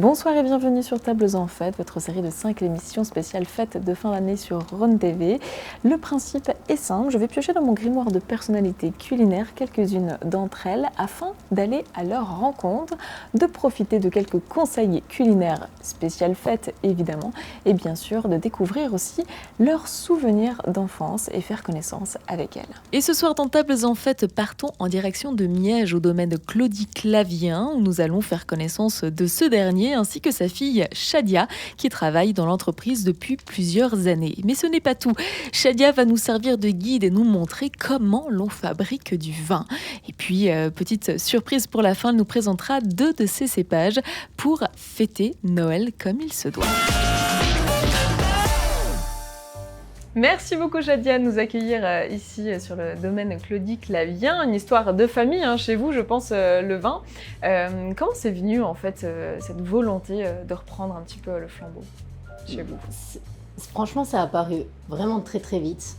Bonsoir et bienvenue sur Tables en Fête, votre série de 5 émissions spéciales fêtes de fin d'année sur Rhône TV. Le principe est simple, je vais piocher dans mon grimoire de personnalités culinaires quelques-unes d'entre elles afin d'aller à leur rencontre, de profiter de quelques conseils culinaires spéciales fêtes évidemment et bien sûr de découvrir aussi leurs souvenirs d'enfance et faire connaissance avec elles. Et ce soir dans Tables en Fête, partons en direction de Miège au domaine de Claudie Clavien où nous allons faire connaissance de ce dernier ainsi que sa fille Shadia qui travaille dans l'entreprise depuis plusieurs années. Mais ce n'est pas tout. Shadia va nous servir de guide et nous montrer comment l'on fabrique du vin. Et puis, petite surprise pour la fin, elle nous présentera 2 de ses cépages pour fêter Noël comme il se doit. Merci beaucoup Shadia de nous accueillir ici sur le domaine Claudie Clavien, une histoire de famille chez vous, je pense, le vin. Comment c'est venu en fait cette volonté de reprendre un petit peu le flambeau chez vous? Franchement, ça a apparu vraiment très très vite.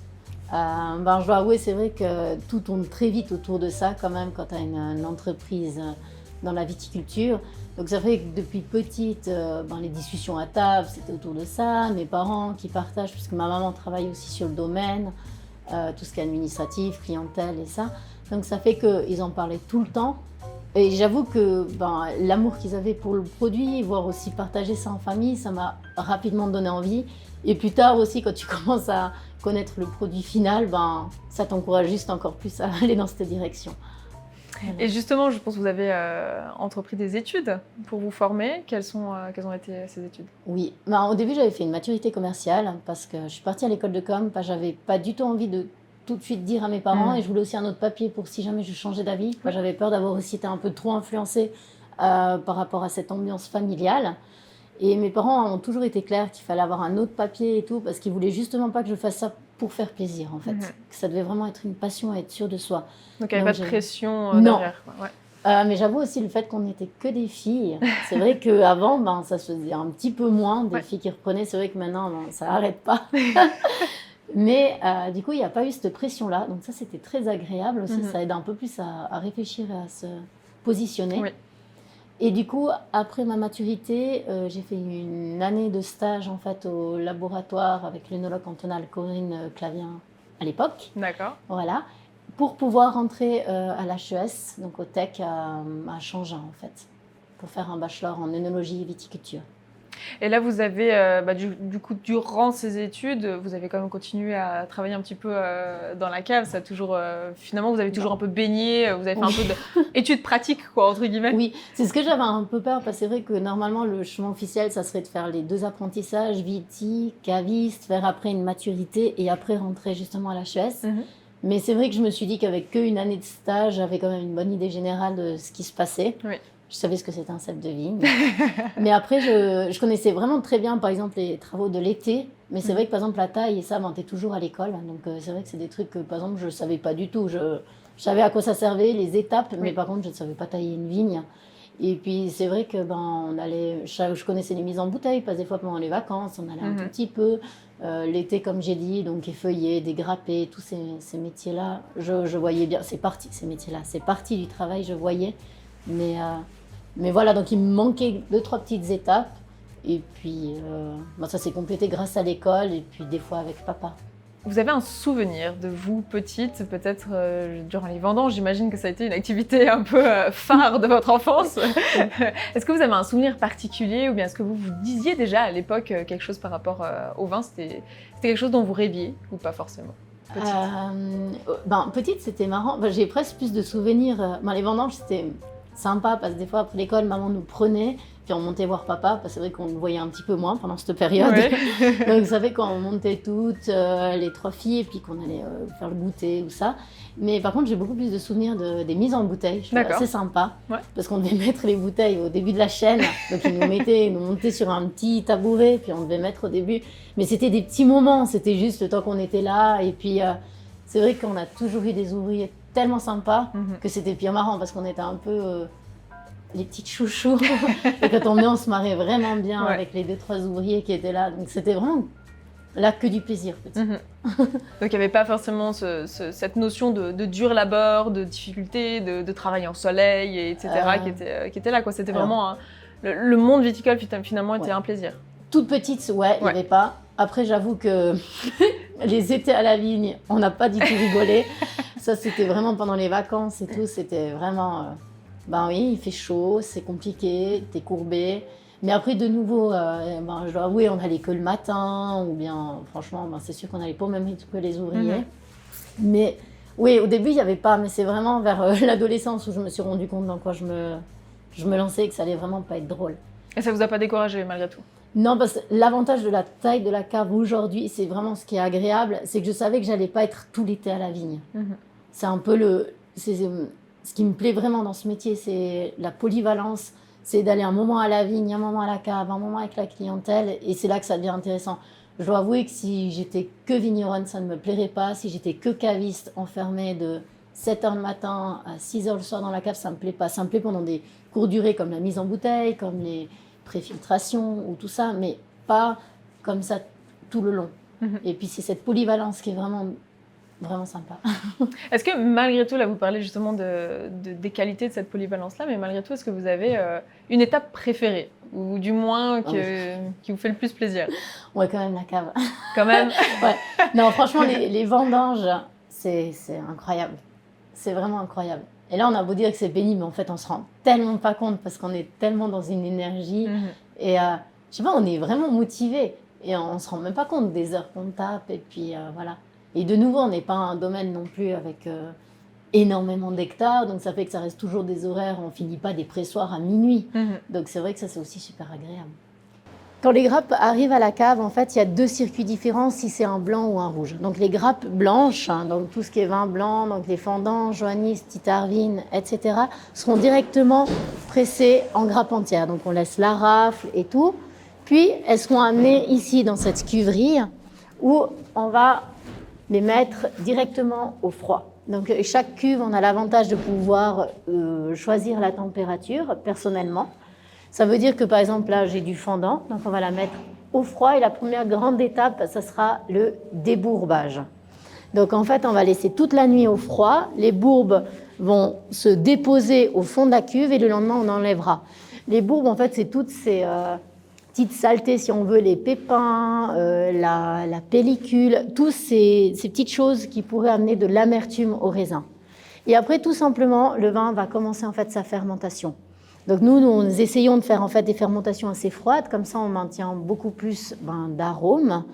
Je dois avouer, c'est vrai que tout tourne très vite autour de ça quand même quand tu as une entreprise dans la viticulture. Donc ça fait que depuis petite, les discussions à table, c'était autour de ça. Mes parents qui partagent, puisque ma maman travaille aussi sur le domaine, tout ce qui est administratif, clientèle et ça. Donc ça fait qu'ils en parlaient tout le temps. Et j'avoue que l'amour qu'ils avaient pour le produit, voire aussi partager ça en famille, ça m'a rapidement donné envie. Et plus tard aussi, quand tu commences à connaître le produit final, ça t'encourage juste encore plus à aller dans cette direction. Voilà. Et justement, je pense que vous avez entrepris des études pour vous former. Quelles ont été ces études? Oui, au début j'avais fait une maturité commerciale parce que je suis partie à l'école de com, j'avais pas du tout envie de tout de suite dire à mes parents et je voulais aussi un autre papier pour si jamais je changeais d'avis. J'avais peur d'avoir aussi été un peu trop influencée par rapport à cette ambiance familiale. Et mes parents ont toujours été clairs qu'il fallait avoir un autre papier et tout parce qu'ils voulaient justement pas que je fasse ça pour faire plaisir en fait. Que ça devait vraiment être une passion et être sûr de soi. Donc il n'y avait pas de pression derrière. Ouais. Mais j'avoue aussi le fait qu'on n'était que des filles. C'est vrai qu'avant, ça se faisait un petit peu moins, des filles qui reprenaient. C'est vrai que maintenant, ça n'arrête pas. Mais du coup, il n'y a pas eu cette pression-là. Donc ça, c'était très agréable aussi. Ça aide un peu plus à réfléchir et à se positionner. Oui. Et du coup, après ma maturité, j'ai fait une année de stage en fait au laboratoire avec l'œnologue cantonale Corinne Clavien à l'époque. D'accord. Voilà. Pour pouvoir rentrer à l'HES, donc au TEC à Changin en fait, pour faire un bachelor en œnologie et viticulture. Et là, vous avez, du coup, durant ces études, vous avez quand même continué à travailler un petit peu dans la cave. Ça a toujours, finalement, vous avez toujours un peu baigné, vous avez fait un peu d'études pratiques, quoi, entre guillemets. Oui, c'est ce que j'avais un peu peur, parce que c'est vrai que normalement, le chemin officiel, ça serait de faire les 2 apprentissages, viti, caviste, faire après une maturité et après rentrer justement à l'HES. Mais c'est vrai que je me suis dit qu'avec qu'une année de stage, j'avais quand même une bonne idée générale de ce qui se passait. Oui. Je savais ce que c'était un cep de vigne. Mais après, je connaissais vraiment très bien, par exemple, les travaux de l'été. Mais c'est vrai que, par exemple, la taille et ça, t'es toujours à l'école. Donc, c'est vrai que c'est des trucs que, par exemple, je ne savais pas du tout. Je savais à quoi ça servait, les étapes. Mais par contre, je ne savais pas tailler une vigne. Et puis, c'est vrai que on allait, je connaissais les mises en bouteille, parce que des fois, pendant les vacances, on allait un tout petit peu. L'été, comme j'ai dit, donc effeuiller, dégrapper, tous ces métiers-là, je voyais bien. C'est parti, ces métiers-là. C'est parti du travail, je voyais. Mais voilà, donc il me manquait 2-3 petites étapes. Et puis, ça s'est complété grâce à l'école et puis des fois avec papa. Vous avez un souvenir de vous, petite, peut-être durant les vendanges? J'imagine que ça a été une activité un peu phare de votre enfance. Est-ce que vous avez un souvenir particulier ou bien est-ce que vous vous disiez déjà à l'époque quelque chose par rapport au vin? C'était quelque chose dont vous rêviez ou pas forcément? Petite, c'était marrant. J'ai presque plus de souvenirs. Les vendanges, c'était sympa parce que des fois après l'école, maman nous prenait, puis on montait voir papa, parce que c'est vrai qu'on le voyait un petit peu moins pendant cette période. Ouais. Donc ça fait qu'on montait toutes, les 3 filles, et puis qu'on allait faire le goûter ou ça. Mais par contre, j'ai beaucoup plus de souvenirs des mises en bouteille. Je trouve assez sympa, parce qu'on devait mettre les bouteilles au début de la chaîne. Donc ils nous montaient sur un petit tabouret, puis on devait mettre au début. Mais c'était des petits moments, c'était juste le temps qu'on était là. Et puis c'est vrai qu'on a toujours eu des ouvriers tellement sympa que c'était pire marrant parce qu'on était un peu les petites chouchous et quand on venait on se marrait vraiment bien avec les 2-3 ouvriers qui étaient là, donc c'était vraiment là que du plaisir. Donc il n'y avait pas forcément cette notion de dur labeur, de difficulté, de travail en soleil, etc. qui était là, quoi. C'était vraiment le monde viticole finalement était un plaisir. Toute petite, ouais, il n'y avait pas. Après, j'avoue que les étés à la vigne, on n'a pas du tout rigolé. Ça, c'était vraiment pendant les vacances et tout. C'était vraiment... ben oui, il fait chaud, c'est compliqué, t'es courbé. Mais après, de nouveau, je dois avouer, on allait que le matin. Ou bien, franchement, c'est sûr qu'on n'allait pas au même rythme que les ouvriers. Mais oui, au début, il n'y avait pas. Mais c'est vraiment vers l'adolescence où je me suis rendu compte dans quoi je me lançais et que ça allait vraiment pas être drôle. Et ça vous a pas découragé malgré tout? Non, parce que l'avantage de la taille de la cave aujourd'hui, c'est vraiment ce qui est agréable, c'est que je savais que j'allais pas être tout l'été à la vigne. C'est un peu ce qui me plaît vraiment dans ce métier, c'est la polyvalence, c'est d'aller un moment à la vigne, un moment à la cave, un moment avec la clientèle, et c'est là que ça devient intéressant. Je dois avouer que si j'étais que vigneronne, ça ne me plairait pas. Si j'étais que caviste, enfermée de 7h le matin à 6h le soir dans la cave, ça me plaît pas. Ça me plaît pendant des courtes durées comme la mise en bouteille, comme les préfiltration ou tout ça, mais pas comme ça tout le long. Et puis c'est cette polyvalence qui est vraiment, vraiment sympa. Est-ce que malgré tout, là vous parlez justement des qualités de cette polyvalence-là, mais malgré tout, est-ce que vous avez une étape préférée, ou du moins qui vous fait le plus plaisir? Ouais, quand même la cave. Quand même. Ouais. Non, franchement, les vendanges, c'est incroyable. C'est vraiment incroyable. Et là, on a beau dire que c'est pénible, mais en fait, on se rend tellement pas compte parce qu'on est tellement dans une énergie. Et je sais pas, on est vraiment motivé. Et on se rend même pas compte des heures qu'on tape. Et puis voilà. Et de nouveau, on n'est pas un domaine non plus avec énormément d'hectares. Donc ça fait que ça reste toujours des horaires. On finit pas des pressoirs à minuit. Donc c'est vrai que ça, c'est aussi super agréable. Quand les grappes arrivent à la cave, en fait, il y a 2 circuits différents si c'est un blanc ou un rouge. Donc les grappes blanches, donc tout ce qui est vin blanc, donc les fendants, Johannis, Titarvine, etc., seront directement pressées en grappe entière. Donc on laisse la rafle et tout. Puis elles seront amenées ici dans cette cuverie où on va les mettre directement au froid. Donc chaque cuve, on a l'avantage de pouvoir choisir la température personnellement. Ça veut dire que, par exemple, là, j'ai du fendant, donc on va la mettre au froid. Et la première grande étape, ça sera le débourbage. Donc, en fait, on va laisser toute la nuit au froid. Les bourbes vont se déposer au fond de la cuve et le lendemain, on enlèvera. Les bourbes, en fait, c'est toutes ces petites saletés, si on veut, les pépins, la pellicule, toutes ces petites choses qui pourraient amener de l'amertume au raisin. Et après, tout simplement, le vin va commencer, en fait, sa fermentation. Donc nous essayons de faire en fait des fermentations assez froides, comme ça on maintient beaucoup plus d'arômes.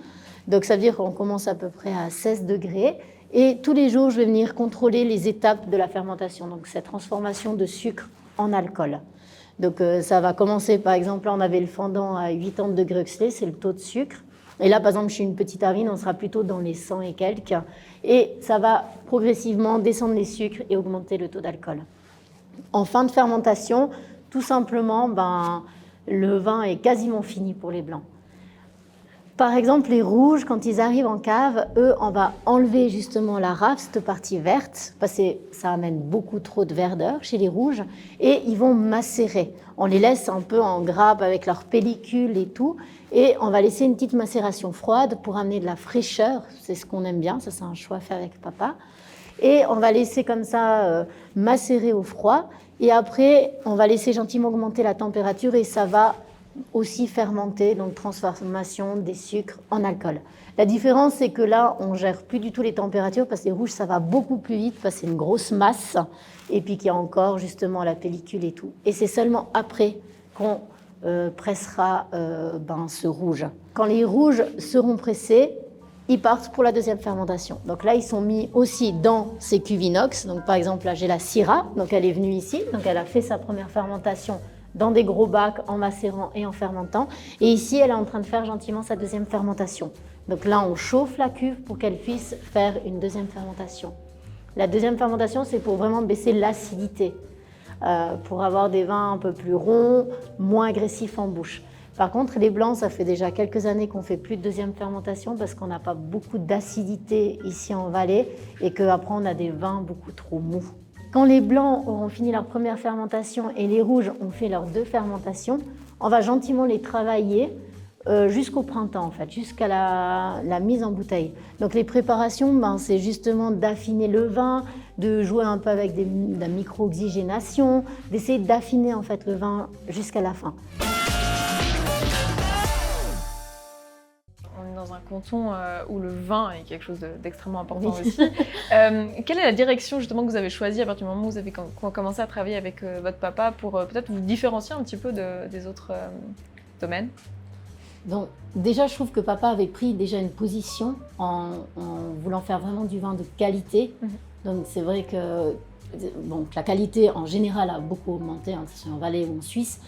Donc ça veut dire qu'on commence à peu près à 16 degrés et tous les jours je vais venir contrôler les étapes de la fermentation, donc cette transformation de sucre en alcool. Donc ça va commencer par exemple, là on avait le fendant à 80 degrés Oxley, c'est le taux de sucre. Et là par exemple chez une petite arvine on sera plutôt dans les 100 et quelques et ça va progressivement descendre les sucres et augmenter le taux d'alcool. En fin de fermentation, tout simplement, le vin est quasiment fini pour les blancs. Par exemple, les rouges, quand ils arrivent en cave, eux, on va enlever justement la rafle, cette partie verte, parce que ça amène beaucoup trop de verdeur chez les rouges, et ils vont macérer. On les laisse un peu en grappe avec leur pellicule et tout, et on va laisser une petite macération froide pour amener de la fraîcheur. C'est ce qu'on aime bien, ça c'est un choix fait avec papa. Et on va laisser comme ça macérer au froid. Et après, on va laisser gentiment augmenter la température et ça va aussi fermenter, donc transformation des sucres en alcool. La différence, c'est que là, on ne gère plus du tout les températures parce que les rouges, ça va beaucoup plus vite parce que c'est une grosse masse et puis qu'il y a encore justement la pellicule et tout. Et c'est seulement après qu'on pressera ce rouge. Quand les rouges seront pressés, ils partent pour la deuxième fermentation. Donc là, ils sont mis aussi dans ces cuves inox. Donc par exemple, là, j'ai la Syrah. Donc elle est venue ici. Donc elle a fait sa première fermentation dans des gros bacs en macérant et en fermentant. Et ici, elle est en train de faire gentiment sa deuxième fermentation. Donc là, on chauffe la cuve pour qu'elle puisse faire une deuxième fermentation. La deuxième fermentation, c'est pour vraiment baisser l'acidité, pour avoir des vins un peu plus ronds, moins agressifs en bouche. Par contre, les blancs, ça fait déjà quelques années qu'on ne fait plus de deuxième fermentation parce qu'on n'a pas beaucoup d'acidité ici en vallée et qu'après, on a des vins beaucoup trop mous. Quand les blancs auront fini leur première fermentation et les rouges ont fait leurs 2 fermentations, on va gentiment les travailler jusqu'au printemps en fait, jusqu'à la mise en bouteille. Donc les préparations, c'est justement d'affiner le vin, de jouer un peu avec de la micro-oxygénation, d'essayer d'affiner en fait le vin jusqu'à la fin. On est dans un canton où le vin est quelque chose d'extrêmement important aussi. Quelle est la direction justement que vous avez choisie à partir du moment où vous avez commencé à travailler avec votre papa pour peut-être vous différencier un petit peu des autres domaines? Donc déjà, je trouve que papa avait pris déjà une position en voulant faire vraiment du vin de qualité. Donc c'est vrai que la qualité en général a beaucoup augmenté, que ce soit en Valais ou en Suisse.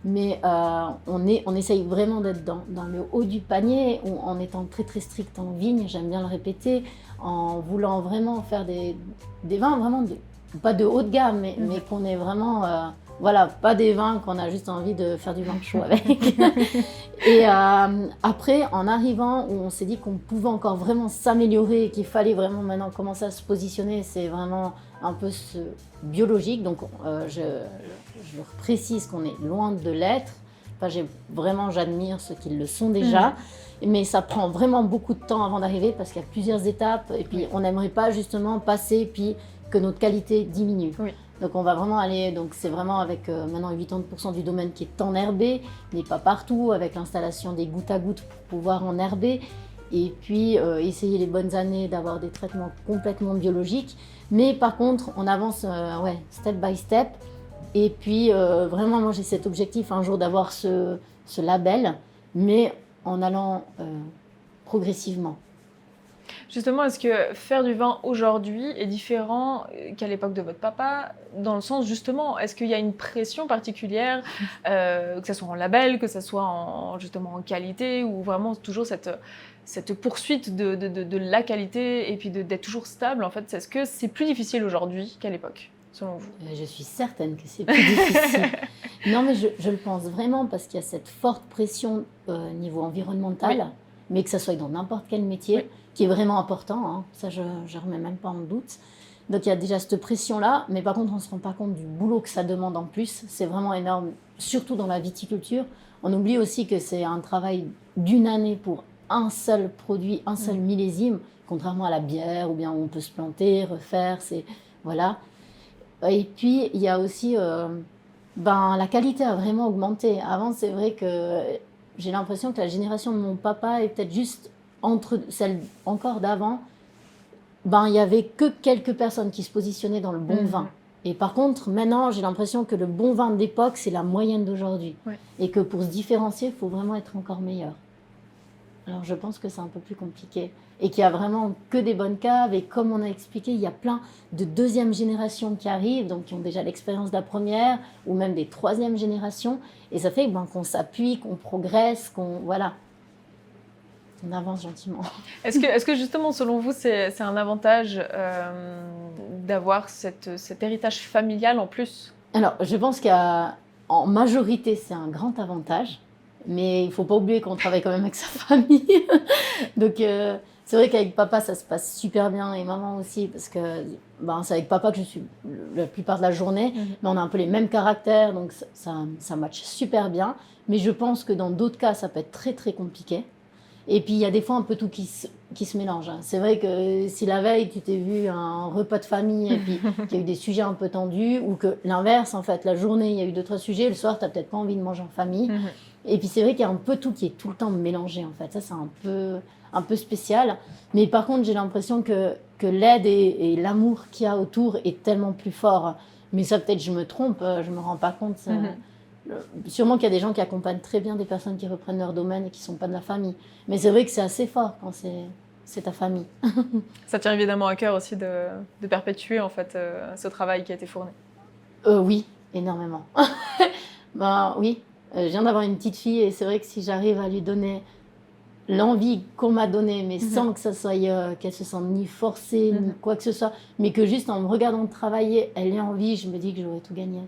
Mais on essaye vraiment d'être dans le haut du panier, en étant très très strict en vigne, j'aime bien le répéter, en voulant vraiment faire des vins vraiment, pas de haut de gamme, mais qu'on est vraiment... Voilà, pas des vins qu'on a juste envie de faire du vin chaud avec. Et après, en arrivant, où on s'est dit qu'on pouvait encore vraiment s'améliorer et qu'il fallait vraiment maintenant commencer à se positionner, c'est vraiment un peu biologique. Donc, je précise qu'on est loin de l'être. Enfin, j'admire ceux qui le sont déjà. Mais ça prend vraiment beaucoup de temps avant d'arriver parce qu'il y a plusieurs étapes. Et puis, on n'aimerait pas justement passer puis que notre qualité diminue. Oui. Donc on va vraiment aller, donc c'est vraiment avec maintenant 80% du domaine qui est enherbé, mais pas partout, avec l'installation des gouttes à gouttes pour pouvoir enherber. Et puis essayer les bonnes années d'avoir des traitements complètement biologiques. Mais par contre, on avance step by step. Et puis vraiment, moi j'ai cet objectif un jour d'avoir ce label, mais en allant progressivement. Justement, est-ce que faire du vin aujourd'hui est différent qu'à l'époque de votre papa? Dans le sens, justement, est-ce qu'il y a une pression particulière, que ce soit en label, que ce soit justement en qualité, ou vraiment toujours cette poursuite de la qualité et puis d'être toujours stable, en fait? Est-ce que c'est plus difficile aujourd'hui qu'à l'époque, selon vous? Je suis certaine que c'est plus difficile. Non, mais je le pense vraiment parce qu'il y a cette forte pression niveau environnemental, mais que ça soit dans n'importe quel métier, qui est vraiment important, ça je ne remets même pas en doute. Donc il y a déjà cette pression-là, mais par contre on ne se rend pas compte du boulot que ça demande en plus, c'est vraiment énorme, surtout dans la viticulture. On oublie aussi que c'est un travail d'une année pour un seul produit, un seul millésime, contrairement à la bière, ou bien où on peut se planter, refaire, voilà. Et puis il y a aussi, la qualité a vraiment augmenté. Avant c'est vrai que j'ai l'impression que la génération de mon papa est peut-être juste entre celle encore d'avant, il n'y avait que quelques personnes qui se positionnaient dans le bon vin. Et par contre, maintenant, j'ai l'impression que le bon vin d'époque, c'est la moyenne d'aujourd'hui. Et que pour se différencier, il faut vraiment être encore meilleur. Alors, je pense que c'est un peu plus compliqué. Et qu'il n'y a vraiment que des bonnes caves. Et comme on a expliqué, il y a plein de deuxième génération qui arrivent, donc qui ont déjà l'expérience de la première, ou même des troisième générations. Et ça fait qu'on s'appuie, qu'on progresse, voilà. On avance gentiment. Est-ce que justement, selon vous, c'est un avantage d'avoir cet héritage familial en plus? Alors, je pense qu'en majorité, c'est un grand avantage, mais il ne faut pas oublier qu'on travaille quand même avec sa famille. Donc, c'est vrai qu'avec papa, ça se passe super bien, et maman aussi, parce que c'est avec papa que je suis la plupart de la journée, mais on a un peu les mêmes caractères, donc ça matche super bien. Mais je pense que dans d'autres cas, ça peut être très, très compliqué. Et puis, il y a des fois un peu tout qui se mélange. C'est vrai que si la veille, tu t'es vu un repas de famille et puis qu'il y a eu des sujets un peu tendus, ou que l'inverse, en fait, la journée, il y a eu 2-3 sujets, le soir, tu n'as peut-être pas envie de manger en famille. Et puis, c'est vrai qu'il y a un peu tout qui est tout le temps mélangé, en fait. Ça, c'est un peu spécial. Mais par contre, j'ai l'impression que l'aide et l'amour qu'il y a autour est tellement plus fort. Mais ça, peut-être, je me trompe, je ne me rends pas compte. Sûrement qu'il y a des gens qui accompagnent très bien des personnes qui reprennent leur domaine et qui ne sont pas de la famille. Mais c'est vrai que c'est assez fort quand c'est ta famille. Ça tient évidemment à cœur aussi de perpétuer en fait, ce travail qui a été fourni. Oui, énormément. Oui, je viens d'avoir une petite fille et c'est vrai que si j'arrive à lui donner l'envie qu'on m'a donnée, mais sans que ça soit qu'elle se sente ni forcée, ni quoi que ce soit, mais que juste en me regardant travailler, elle ait envie, je me dis que j'aurais tout gagné.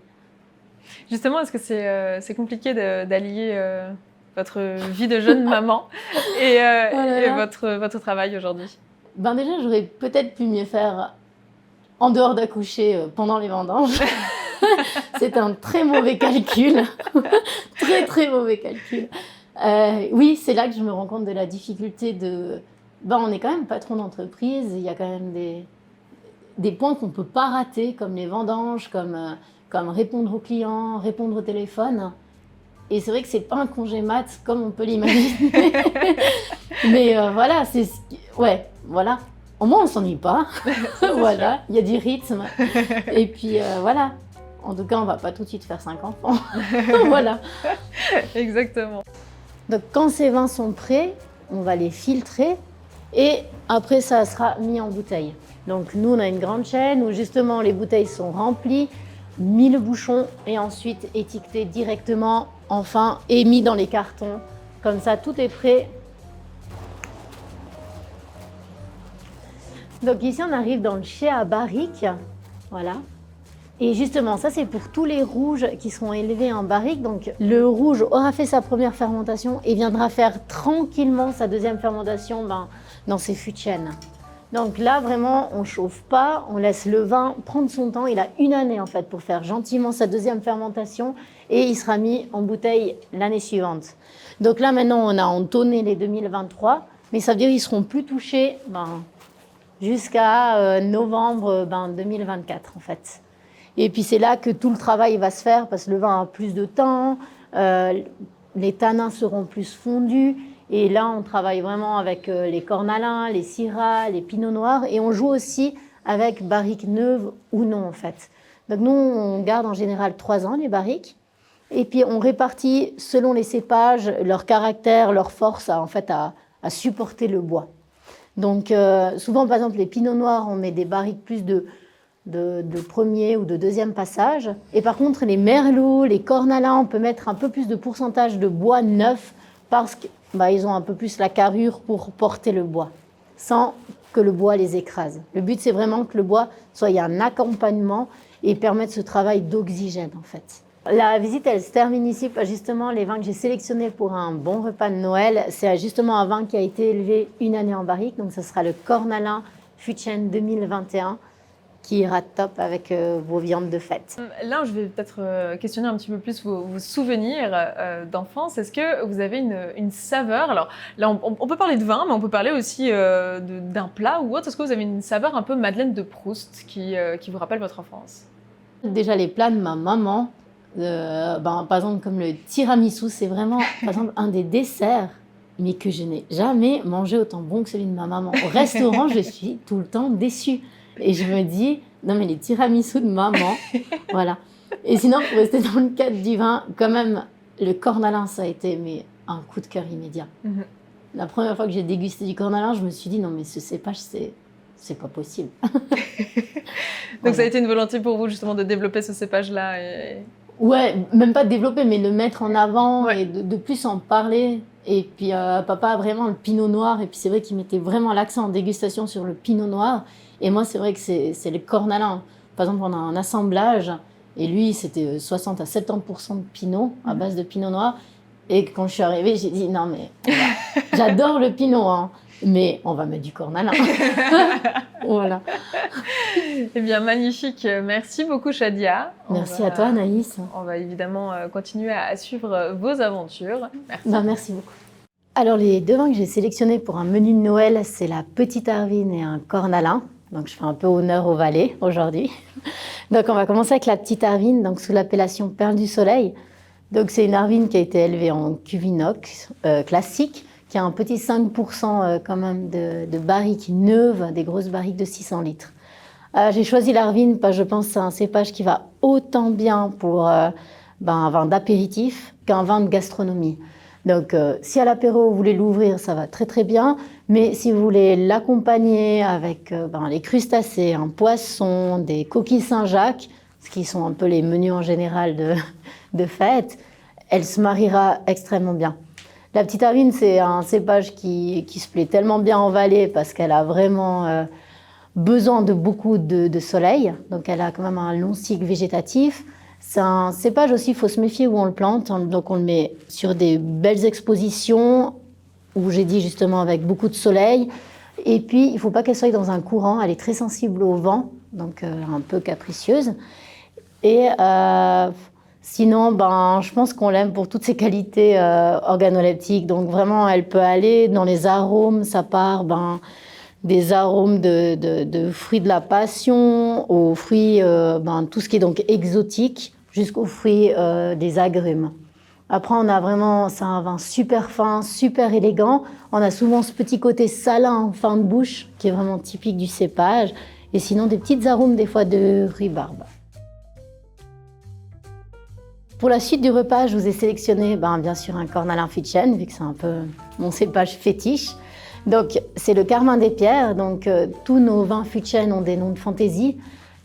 Justement, est-ce que c'est compliqué d'allier votre vie de jeune maman et votre travail aujourd'hui? Déjà, j'aurais peut-être pu mieux faire en dehors d'accoucher pendant les vendanges. C'est un très mauvais calcul. Très, très mauvais calcul. Oui, c'est là que je me rends compte de la difficulté de... Ben, on est quand même patron d'entreprise, il y a quand même des points qu'on ne peut pas rater, comme les vendanges, comme répondre aux clients, répondre au téléphone. Et c'est vrai que c'est pas un congé mat comme on peut l'imaginer. Mais voilà, ouais, voilà. Au moins, on s'ennuie pas. Voilà, il y a du rythme. Et puis voilà. En tout cas, on va pas tout de suite faire 5 enfants. Voilà. Exactement. Donc, quand ces vins sont prêts, on va les filtrer et après, ça sera mis en bouteille. Donc, nous, on a une grande chaîne où justement les bouteilles sont remplies, mis le bouchon et ensuite étiquetées directement, enfin, et mis dans les cartons. Comme ça, tout est prêt. Donc ici, on arrive dans le chai à barrique, voilà. Et justement, ça c'est pour tous les rouges qui seront élevés en barrique. Donc le rouge aura fait sa première fermentation et viendra faire tranquillement sa deuxième fermentation dans ses fûts de chêne. Donc là, vraiment, on ne chauffe pas, on laisse le vin prendre son temps. Il a 1 année en fait pour faire gentiment sa deuxième fermentation et il sera mis en bouteille l'année suivante. Donc là, maintenant, on a entonné les 2023, mais ça veut dire qu'ils ne seront plus touchés jusqu'à novembre 2024 en fait. Et puis c'est là que tout le travail va se faire parce que le vin a plus de temps, les tanins seront plus fondus. Et là, on travaille vraiment avec les cornalins, les syrahs, les pinots noirs. Et on joue aussi avec barriques neuves ou non en fait. Donc nous, on garde en général 3 ans les barriques. Et puis on répartit selon les cépages, leur caractère, leur force à supporter le bois. Donc souvent, par exemple, les pinots noirs, on met des barriques plus de premier ou de deuxième passage. Et par contre, les merlots, les cornalins, on peut mettre un peu plus de pourcentage de bois neuf parce qu'ils ont un peu plus la carrure pour porter le bois, sans que le bois les écrase. Le but, c'est vraiment que le bois soit un accompagnement et permette ce travail d'oxygène, en fait. La visite, elle se termine ici. Justement, les vins que j'ai sélectionnés pour un bon repas de Noël, c'est justement un vin qui a été élevé 1 année en barrique. Donc, ce sera le Cornalin Fût de Chêne 2021 qui ira top avec vos viandes de fête. Là, je vais peut-être questionner un petit peu plus vos souvenirs d'enfance. Est-ce que vous avez une saveur? Alors là, on peut parler de vin, mais on peut parler aussi d'un plat ou autre. Est-ce que vous avez une saveur un peu Madeleine de Proust qui vous rappelle votre enfance? Déjà, les plats de ma maman, par exemple, comme le tiramisu, c'est vraiment, par exemple, un des desserts, mais que je n'ai jamais mangé autant bon que celui de ma maman. Au restaurant, je suis tout le temps déçue. Et je me dis, non mais les tiramisu de maman, voilà. Et sinon, pour rester dans le cadre du vin, quand même, le cornalin, ça a été un coup de cœur immédiat. Mm-hmm. La première fois que j'ai dégusté du cornalin, je me suis dit, non mais ce cépage, c'est pas possible. Donc ça a été une volonté pour vous justement de développer ce cépage-là Ouais, même pas de développer, mais de le mettre en avant et de plus en parler. Et puis papa a vraiment le pinot noir, et puis c'est vrai qu'il mettait vraiment l'accent en dégustation sur le pinot noir. Et moi, c'est vrai que c'est les cornalins. Par exemple, on a un assemblage, et lui, c'était 60 à 70% de pinot, à base de pinot noir. Et quand je suis arrivée, j'ai dit, non mais, j'adore le pinot, hein, mais on va mettre du cornalin. Voilà. Eh bien, magnifique. Merci beaucoup, Shadia. Merci à toi, Anaïs. On va évidemment continuer à suivre vos aventures. Merci. Merci beaucoup. Alors, les 2 vins que j'ai sélectionnés pour un menu de Noël, c'est la Petite Arvine et un cornalin. Donc, je fais un peu honneur au Valais aujourd'hui. Donc, on va commencer avec la Petite Arvine, donc sous l'appellation Perle du Soleil. Donc, c'est une Arvine qui a été élevée en cuve inox classique, qui a un petit 5% quand même de barriques neuves, des grosses barriques de 600 litres. J'ai choisi l'Arvine parce que je pense que c'est un cépage qui va autant bien pour un vin d'apéritif qu'un vin de gastronomie. Donc, si à l'apéro, vous voulez l'ouvrir, ça va très très bien. Mais si vous voulez l'accompagner avec les crustacés, un poisson, des coquilles Saint-Jacques, ce qui sont un peu les menus en général de fête, elle se mariera extrêmement bien. La Petite Arvine, c'est un cépage qui se plaît tellement bien en Valais parce qu'elle a vraiment besoin de beaucoup de soleil. Donc, elle a quand même un long cycle végétatif. C'est un cépage aussi, il faut se méfier où on le plante. Donc, on le met sur des belles expositions où j'ai dit justement avec beaucoup de soleil. Et puis, il ne faut pas qu'elle soit dans un courant. Elle est très sensible au vent, donc un peu capricieuse. Et Sinon, je pense qu'on l'aime pour toutes ses qualités organoleptiques. Donc vraiment, elle peut aller dans les arômes. Ça part des arômes de fruits de la passion aux fruits, tout ce qui est donc exotique, jusqu'aux fruits des agrumes. Après, c'est un vin super fin, super élégant. On a souvent ce petit côté salin en fin de bouche, qui est vraiment typique du cépage. Et sinon, des petites arômes des fois de rhubarbe. Pour la suite du repas, je vous ai sélectionné bien sûr un cornalin fût-de-chêne, vu que c'est un peu mon cépage fétiche. Donc c'est le Carmin des Pierres. Donc tous nos vins fût-de-chêne ont des noms de fantaisie.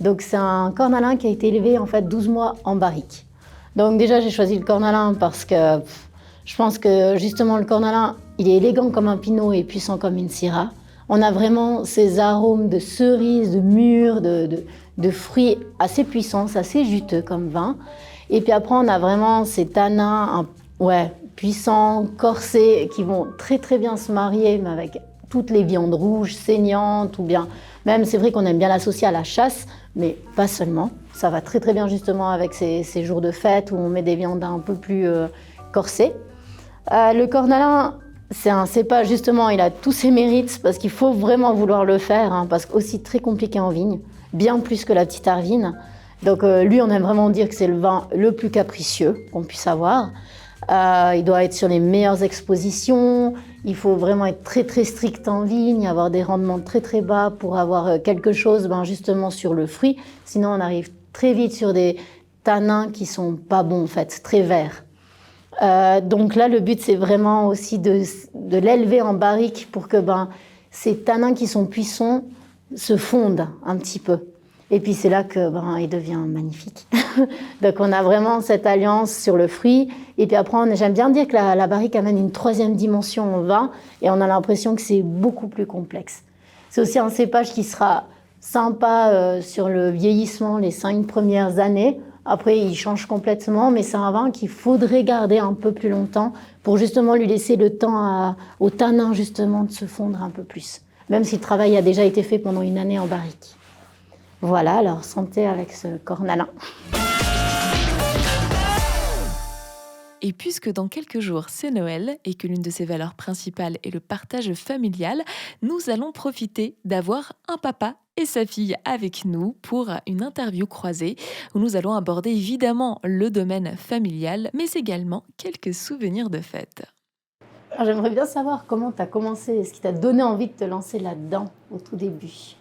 Donc c'est un cornalin qui a été élevé en fait 12 mois en barrique. Donc déjà j'ai choisi le cornalin parce que je pense que justement le cornalin, il est élégant comme un pinot et puissant comme une syrah. On a vraiment ces arômes de cerises, de mûres, de fruits assez puissants, assez juteux comme vin. Et puis après, on a vraiment ces tanins puissants, corsés, qui vont très très bien se marier mais avec toutes les viandes rouges, saignantes, ou bien même, c'est vrai qu'on aime bien l'associer à la chasse, mais pas seulement. Ça va très très bien justement avec ces jours de fête où on met des viandes un peu plus corsées. Le cornalin, c'est un cépage justement, il a tous ses mérites parce qu'il faut vraiment vouloir le faire, parce qu'aussi très compliqué en vigne, bien plus que la petite Arvine. Donc lui, on aime vraiment dire que c'est le vin le plus capricieux qu'on puisse avoir. Il doit être sur les meilleures expositions. Il faut vraiment être très très strict en vigne, avoir des rendements très très bas pour avoir quelque chose justement sur le fruit. Sinon, on arrive très vite sur des tanins qui sont pas bons en fait, très verts. Donc là, le but, c'est vraiment aussi de l'élever en barrique pour que ces tanins qui sont puissants se fondent un petit peu. Et puis c'est là que il devient magnifique. Donc on a vraiment cette alliance sur le fruit. Et puis après, j'aime bien dire que la barrique amène une troisième dimension au vin. Et on a l'impression que c'est beaucoup plus complexe. C'est aussi un cépage qui sera sympa sur le vieillissement les 5 premières années. Après, il change complètement, mais c'est un vin qu'il faudrait garder un peu plus longtemps pour justement lui laisser le temps au tanin justement de se fondre un peu plus. Même si le travail a déjà été fait pendant une année en barrique. Voilà, alors santé avec ce cornalin. Et puisque dans quelques jours c'est Noël et que l'une de ses valeurs principales est le partage familial, nous allons profiter d'avoir un papa et sa fille avec nous pour une interview croisée où nous allons aborder évidemment le domaine familial, mais également quelques souvenirs de fête. Alors, j'aimerais bien savoir comment tu as commencé, ce qui t'a donné envie de te lancer là-dedans au tout début.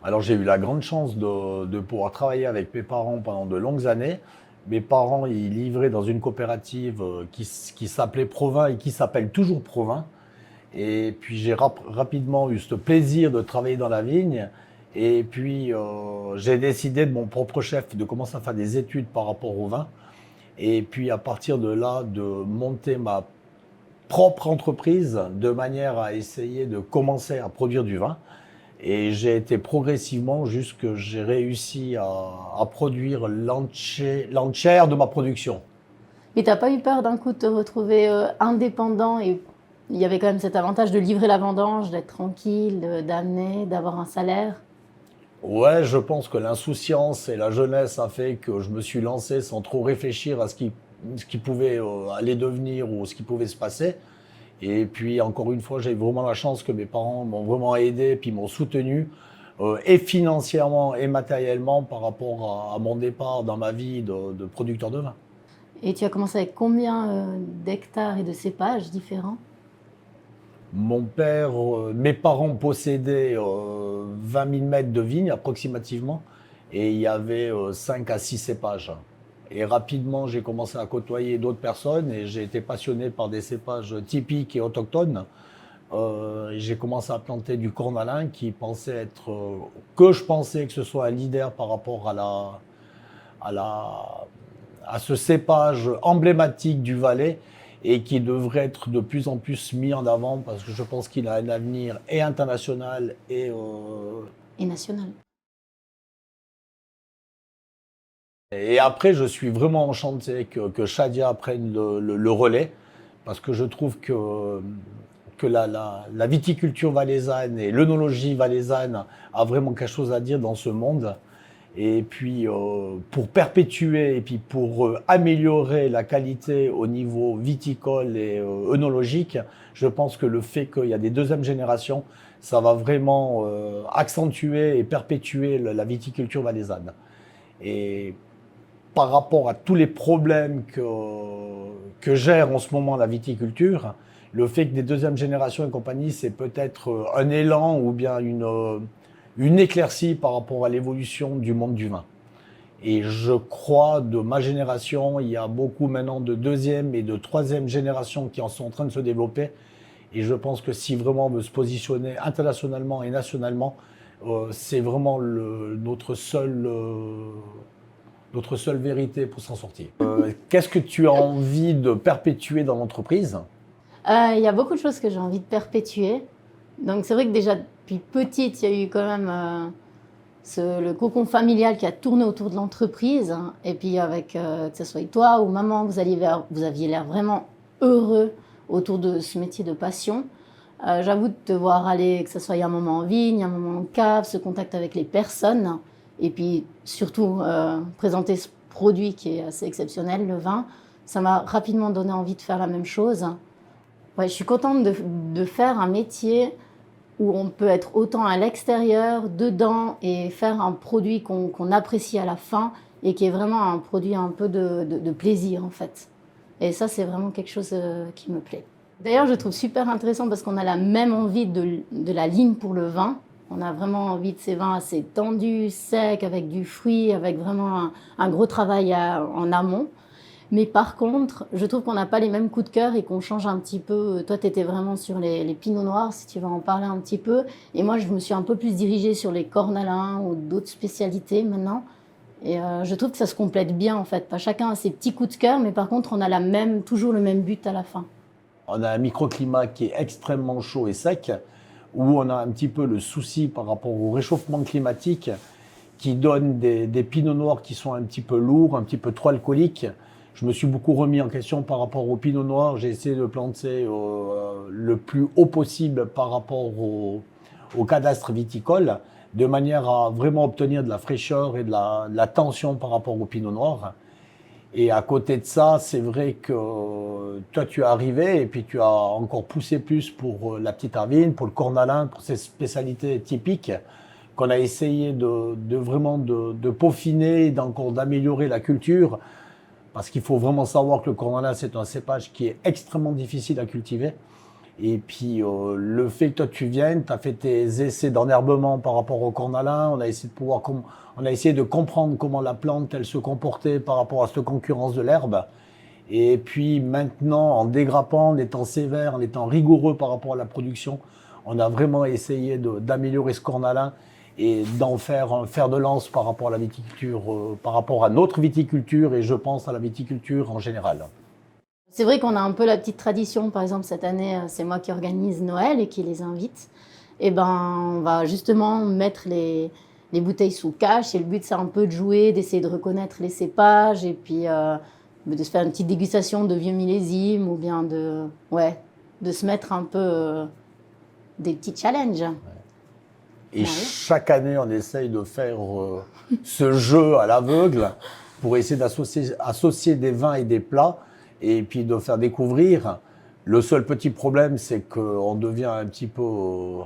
Alors j'ai eu la grande chance de pouvoir travailler avec mes parents pendant de longues années. Mes parents, ils livraient dans une coopérative qui s'appelait Provins et qui s'appelle toujours Provins. Et puis j'ai rapidement eu ce plaisir de travailler dans la vigne. Et puis j'ai décidé de mon propre chef de commencer à faire des études par rapport au vin. Et puis à partir de là, de monter ma propre entreprise de manière à essayer de commencer à produire du vin. Et j'ai été progressivement jusque j'ai réussi à produire l'entière de ma production. Mais t'as pas eu peur d'un coup de te retrouver indépendant et il y avait quand même cet avantage de livrer la vendange, d'être tranquille, d'amener, d'avoir un salaire? Ouais, je pense que l'insouciance et la jeunesse a fait que je me suis lancé sans trop réfléchir à ce qui pouvait aller devenir ou ce qui pouvait se passer. Et puis, encore une fois, j'ai eu vraiment la chance que mes parents m'ont vraiment aidé puis m'ont soutenu, et financièrement et matériellement par rapport à mon départ dans ma vie de producteur de vin. Et tu as commencé avec combien d'hectares et de cépages différents? Mes parents possédaient 20 000 mètres de vignes approximativement et il y avait 5 à 6 cépages. Et rapidement, j'ai commencé à côtoyer d'autres personnes et j'ai été passionné par des cépages typiques et autochtones. J'ai commencé à planter du cornalin que je pensais que ce soit un leader par rapport à ce cépage emblématique du Valais et qui devrait être de plus en plus mis en avant parce que je pense qu'il a un avenir et international et national. Et après, je suis vraiment enchanté que Shadia prenne le relais parce que je trouve que la viticulture valaisanne et l'œnologie valaisanne a vraiment quelque chose à dire dans ce monde. Et puis, pour perpétuer et puis pour améliorer la qualité au niveau viticole et œnologique, je pense que le fait qu'il y a des deuxièmes générations, ça va vraiment accentuer et perpétuer la viticulture valaisanne. Et par rapport à tous les problèmes que gère en ce moment la viticulture, le fait que des deuxièmes générations et compagnie, c'est peut-être un élan ou bien une éclaircie par rapport à l'évolution du monde du vin. Et je crois, de ma génération, il y a beaucoup maintenant de deuxième et de troisième génération qui en sont en train de se développer. Et je pense que si vraiment on veut se positionner internationalement et nationalement, c'est vraiment notre seule vérité pour s'en sortir. Qu'est-ce que tu as envie de perpétuer dans l'entreprise ? Il y a beaucoup de choses que j'ai envie de perpétuer. Donc c'est vrai que déjà depuis petite, il y a eu quand même le cocon familial qui a tourné autour de l'entreprise. Hein. Et puis avec, que ce soit toi ou maman, vous aviez l'air vraiment heureux autour de ce métier de passion. J'avoue de te voir aller, que ce soit un moment en vigne, un moment en cave, ce contact avec les personnes. Et puis surtout présenter ce produit qui est assez exceptionnel, le vin. Ça m'a rapidement donné envie de faire la même chose. Ouais, je suis contente de faire un métier où on peut être autant à l'extérieur, dedans, et faire un produit qu'on apprécie à la fin et qui est vraiment un produit un peu de plaisir en fait. Et ça, c'est vraiment quelque chose qui me plaît. D'ailleurs, je trouve super intéressant parce qu'on a la même envie de la ligne pour le vin. On a vraiment envie de ces vins assez tendus, secs, avec du fruit, avec vraiment un gros travail en amont. Mais par contre, je trouve qu'on n'a pas les mêmes coups de cœur et qu'on change un petit peu. Toi, tu étais vraiment sur les pinots noirs, si tu vas en parler un petit peu. Et moi, je me suis un peu plus dirigée sur les cornalins ou d'autres spécialités maintenant. Et je trouve que ça se complète bien, en fait. Pas chacun a ses petits coups de cœur, mais par contre, on a toujours le même but à la fin. On a un microclimat qui est extrêmement chaud et sec, où on a un petit peu le souci par rapport au réchauffement climatique qui donne des pinots noirs qui sont un petit peu lourds, un petit peu trop alcooliques. Je me suis beaucoup remis en question par rapport au pinot noir. J'ai essayé de planter le plus haut possible par rapport au cadastre viticole, de manière à vraiment obtenir de la fraîcheur et de la tension par rapport au pinot noir. Et à côté de ça, c'est vrai que toi, tu es arrivé et puis tu as encore poussé plus pour la petite Arvine, pour le cornalin, pour ces spécialités typiques qu'on a essayé de peaufiner, encore d'améliorer la culture. Parce qu'il faut vraiment savoir que le cornalin, c'est un cépage qui est extrêmement difficile à cultiver. Et puis, le fait que toi, tu viennes, tu as fait tes essais d'enherbement par rapport au cornalin. On a essayé de comprendre comment la plante, elle se comportait par rapport à cette concurrence de l'herbe. Et puis, maintenant, en dégrappant, en étant sévère, en étant rigoureux par rapport à la production, on a vraiment essayé d'améliorer ce cornalin et d'en faire un fer de lance par rapport à la viticulture, par rapport à notre viticulture et je pense à la viticulture en général. C'est vrai qu'on a un peu la petite tradition. Par exemple, cette année, c'est moi qui organise Noël et qui les invite. Et ben, on va justement mettre les bouteilles sous cache. Et le but, c'est un peu de jouer, d'essayer de reconnaître les cépages et puis de se faire une petite dégustation de vieux millésimes ou bien de se mettre un peu des petits challenges. Ouais. Et chaque année, on essaye de faire ce jeu à l'aveugle pour essayer d'associer des vins et des plats et puis de faire découvrir. Le seul petit problème, c'est qu'on devient un petit peu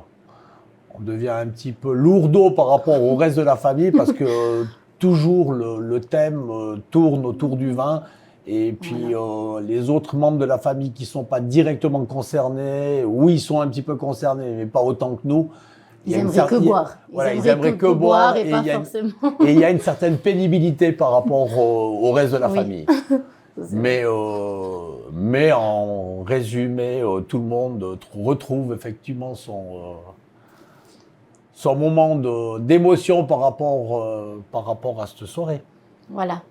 lourdeau par rapport au reste de la famille parce que toujours le thème tourne autour du vin. Et puis les autres membres de la famille qui ne sont pas directement concernés, oui, ils sont un petit peu concernés, mais pas autant que nous. Ils aimeraient que boire. Ils aimeraient que boire et pas forcément. Et il y a une certaine pénibilité par rapport au reste de la famille. Mais en résumé, tout le monde retrouve effectivement son moment d'émotion par rapport à cette soirée. Voilà.